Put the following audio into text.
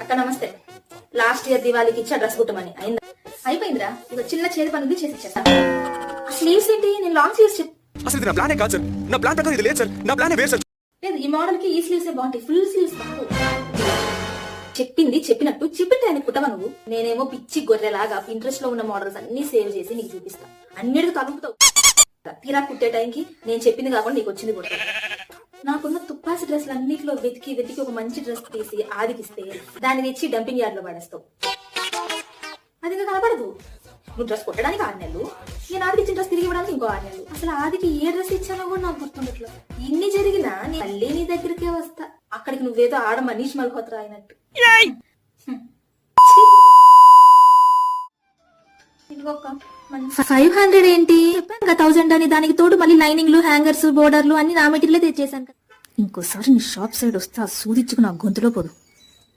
అక్క నమస్తే. Last year దివాళీకి ఇచ్చా డ్రెస్ కుట్టమని అయిందా? అయిపోయిందిరా. ఇక చిన్న చేతి పని ఉంది, చేసి ఇచ్చేస్తా. స్లీవ్స్ ఏంటి? నేను లాంగ్ స్లీవ్స్ అసలు ఇది నా ప్లానే కాదు సార్. నా ప్లాన్ ప్రకారం ఇది లేదు సార్. నా ప్లానే వేరు సార్. లేదు, ఈ మోడల్ కి ఈ స్లీవ్స్ బాగుంటాయి, ఫుల్ స్లీవ్స్ బాగు. చెప్పింది చెప్పినట్టు చెప్పితే ఆయన కుట్టవా నువ్వు? నేనేమో పిచ్చి గొర్రెలాగా ఇంట్రెస్ట్ లో ఉన్న మోడల్స్ అన్ని సేవ్ చేసి నీకు చూపిస్తా. అన్నిటికీ తలుపుతావు. తీరా కుట్టే టైంకి నేను చెప్పింది కాకుండా నీకు వచ్చింది కూడా. నాకున్న తుప్పాసి డ్రెస్లు అన్నిటిలో వెతికి వెతికి ఒక మంచి డ్రెస్ తీసి ఆదికిస్తే దాన్ని తెచ్చి డంపింగ్ యార్డ్ లో పడేస్తావు. అది ఇంకా కనపడదు. నువ్వు డ్రెస్ కుట్టడానికి 6 నెలలు, నేను ఆదికి ఇచ్చిన డ్రెస్ తిరిగి ఇవ్వడానికి ఇంకో 6 నెలలు. అసలు ఆదికి ఏ డ్రెస్ ఇచ్చానో కూడా నాకు గుర్తుండట్లేదు. ఇన్ని జరిగినా మళ్ళీ నీ దగ్గరికే వస్తా. అక్కడికి నువ్వేదో ఆడ మనీష్ మల్హోత్రా అయినట్టు. 500 ఏంటి? 1000 అని. దానికి తోడు మళ్ళీ లైనింగ్లు, హ్యాంగర్స్, బోర్డర్లు అన్ని నా మెటీరియల్ తెచ్చేసాను. ఇంకోసారి నీ షాప్ సైడ్ వస్తే ఆ సూదిచ్చుకు నా గొంతులో పోదు.